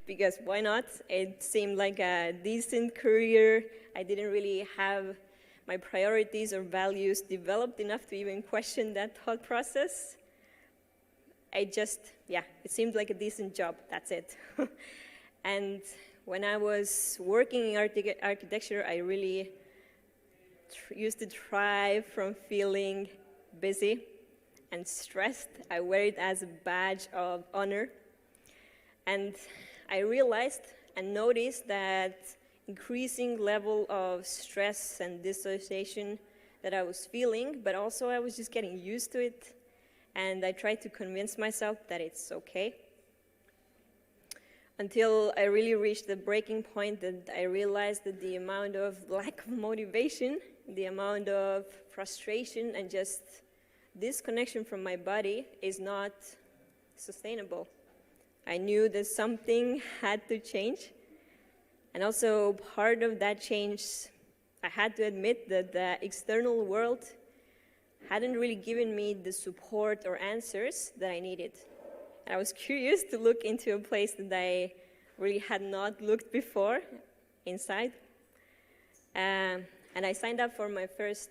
because why not? It seemed like a decent career. I didn't really have my priorities or values developed enough to even question that thought process. It seemed like a decent job, that's it. And when I was working in architecture, I really used to thrive from feeling busy and stressed. I wear it as a badge of honor. And I realized and noticed that increasing level of stress and dissociation that I was feeling, but also I was just getting used to it. And I tried to convince myself that it's okay. Until I really reached the breaking point that I realized that the amount of lack of motivation, the amount of frustration and just disconnection from my body is not sustainable. I knew that something had to change. And also part of that change, I had to admit that the external world hadn't really given me the support or answers that I needed. And I was curious to look into a place that I really had not looked before inside. And I signed up for my first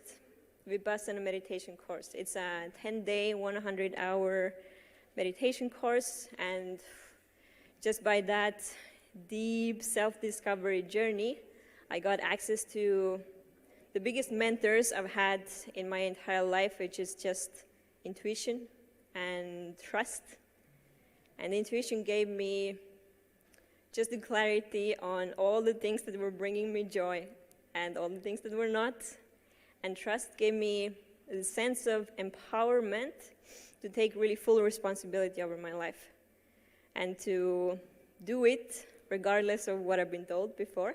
Vipassana meditation course. It's a 10-day, 100-hour meditation course, and just by that deep self-discovery journey, I got access to the biggest mentors I've had in my entire life, which is just intuition and trust. And intuition gave me just the clarity on all the things that were bringing me joy and all the things that were not. And trust gave me a sense of empowerment to take really full responsibility over my life and to do it regardless of what I've been told before.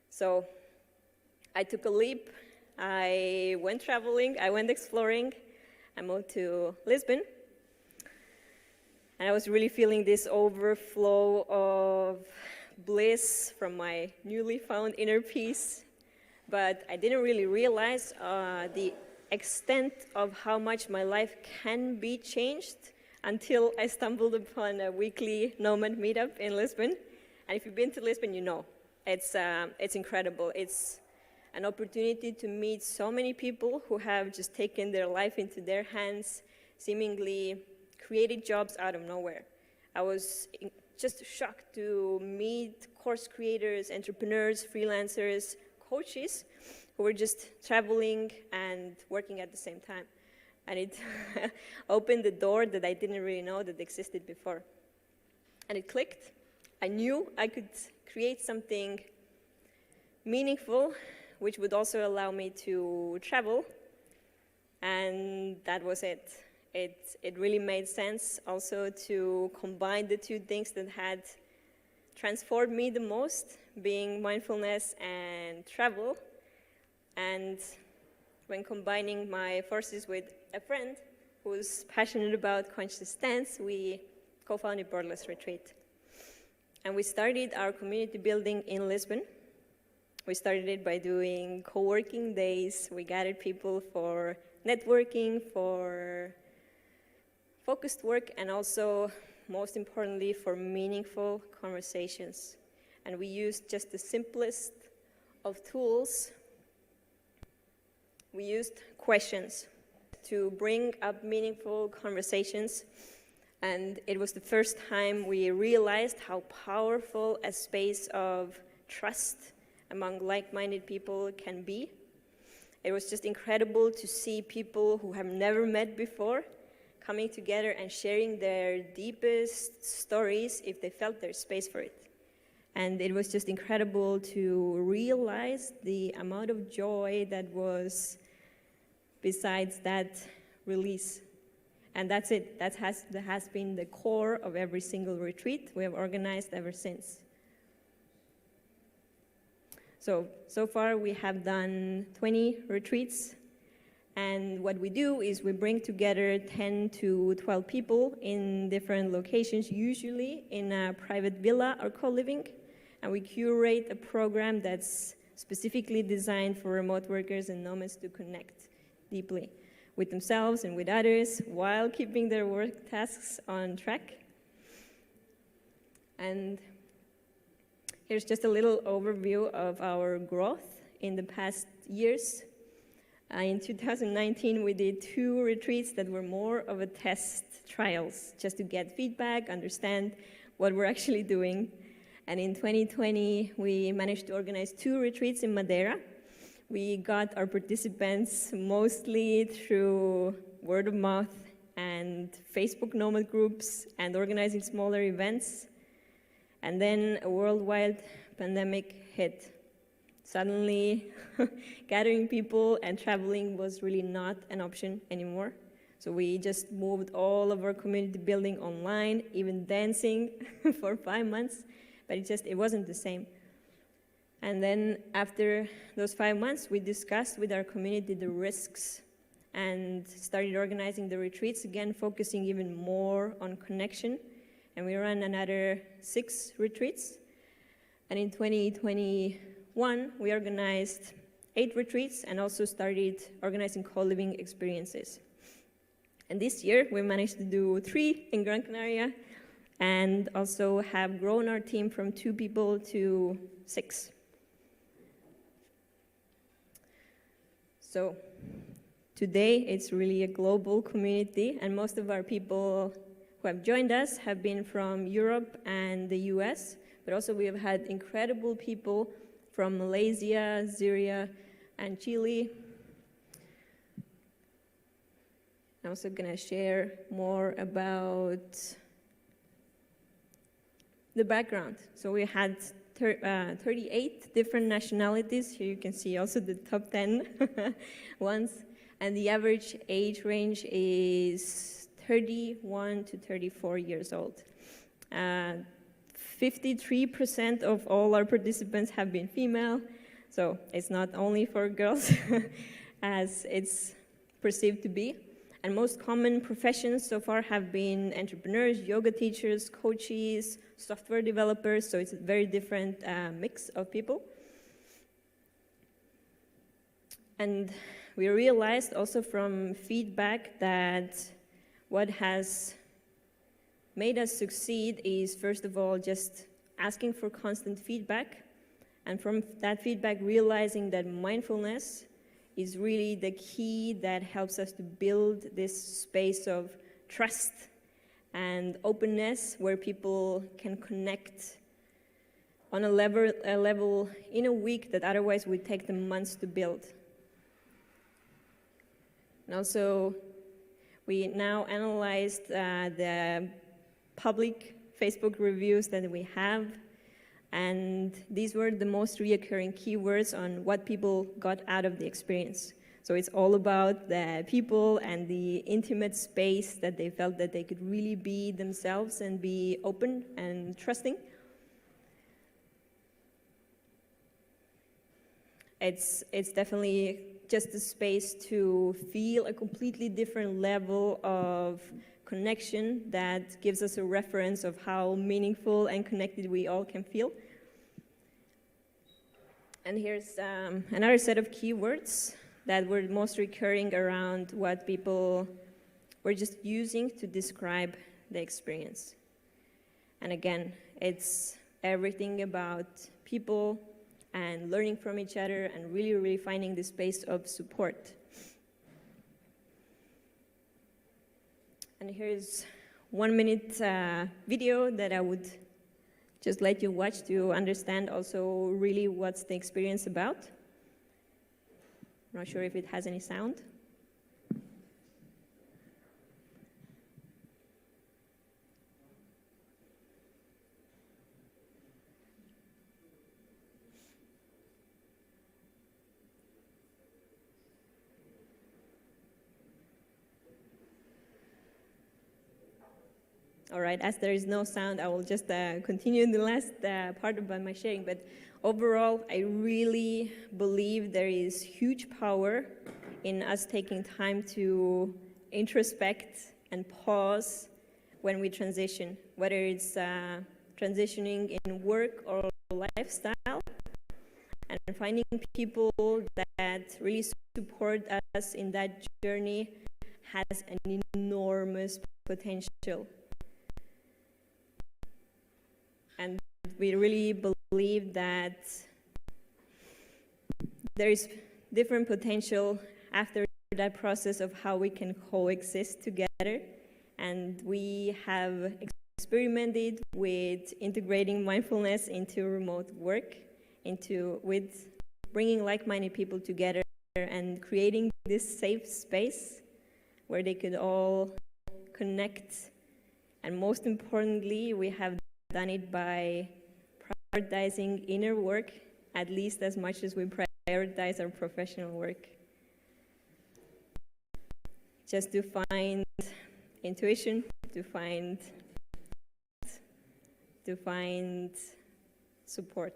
So I took a leap. I went traveling. I went exploring. I moved to Lisbon. And I was really feeling this overflow of bliss from my newly found inner peace. But I didn't really realize the extent of how much my life can be changed until I stumbled upon a weekly Nomad meetup in Lisbon. And if you've been to Lisbon, you know. It's incredible. It's an opportunity to meet so many people who have just taken their life into their hands, seemingly created jobs out of nowhere. I was just shocked to meet course creators, entrepreneurs, freelancers, coaches who were just traveling and working at the same time. And it opened the door that I didn't really know that existed before. And it clicked. I knew I could create something meaningful, which would also allow me to travel. And that was it. It really made sense also to combine the two things that had transformed me the most, being mindfulness and travel. And when combining my forces with a friend who's passionate about conscious stance, we co-founded Borderless Retreat. And we started our community building in Lisbon. We started it by doing co-working days. We gathered people for networking, for focused work, and also, most importantly, for meaningful conversations. And we used just the simplest of tools. We used questions to bring up meaningful conversations. And it was the first time we realized how powerful a space of trust among like-minded people can be. It was just incredible to see people who have never met before coming together and sharing their deepest stories if they felt there's space for it. And it was just incredible to realize the amount of joy that was besides that release. And that's it. That has been the core of every single retreat we have organized ever since. So far we have done 20 retreats. And what we do is we bring together 10 to 12 people in different locations, usually in a private villa or co-living. And we curate a program that's specifically designed for remote workers and nomads to connect deeply with themselves and with others while keeping their work tasks on track. And here's just a little overview of our growth in the past years. In 2019, we did 2 retreats that were more of a test trials, just to get feedback, understand what we're actually doing. And in 2020, we managed to organize 2 retreats in Madeira. We got our participants mostly through word of mouth and Facebook nomad groups and organizing smaller events. And then a worldwide pandemic hit. Suddenly, gathering people and traveling was really not an option anymore. So we just moved all of our community building online, even dancing for 5 months, but it wasn't the same. And then after those 5 months, we discussed with our community the risks and started organizing the retreats again, focusing even more on connection. And we ran another 6 retreats. And in 2021, we organized 8 retreats and also started organizing co-living experiences. And this year, we managed to do 3 in Gran Canaria and also have grown our team from 2 people to 6. So today, it's really a global community, and most of our people who have joined us have been from Europe and the US, but also we have had incredible people from Malaysia, Syria, and Chile. I'm also going to share more about the background. So we had 38 different nationalities. Here you can see also the top 10 ones. And the average age range is 31 to 34 years old. 53% of all our participants have been female. So it's not only for girls as it's perceived to be. And most common professions so far have been entrepreneurs, yoga teachers, coaches, software developers, so it's a very different mix of people. And we realized also from feedback that what has made us succeed is, first of all, just asking for constant feedback, and from that feedback realizing that mindfulness is really the key that helps us to build this space of trust and openness where people can connect on a level in a week that otherwise would take them months to build. And also, we now analyzed the public Facebook reviews that we have, and these were the most reoccurring keywords on what people got out of the experience. So it's all about the people and the intimate space that they felt that they could really be themselves and be open and trusting. It's definitely just a space to feel a completely different level of connection that gives us a reference of how meaningful and connected we all can feel. And here's another set of keywords that were most recurring around what people were just using to describe the experience. And again, it's everything about people and learning from each other and really, really finding the space of support. And here's 1 minute video that I would just let you watch to understand also really what's the experience about. I'm not sure if it has any sound. All right, as there is no sound, I will just continue in the last part about my sharing. But overall, I really believe there is huge power in us taking time to introspect and pause when we transition, whether it's transitioning in work or lifestyle, and finding people that really support us in that journey has an enormous potential. And we really believe that there is different potential after that process of how we can coexist together. And we have experimented with integrating mindfulness into remote work, with bringing like-minded people together and creating this safe space where they could all connect. And most importantly, we have done it by prioritizing inner work at least as much as we prioritize our professional work. Just to find intuition, to find support.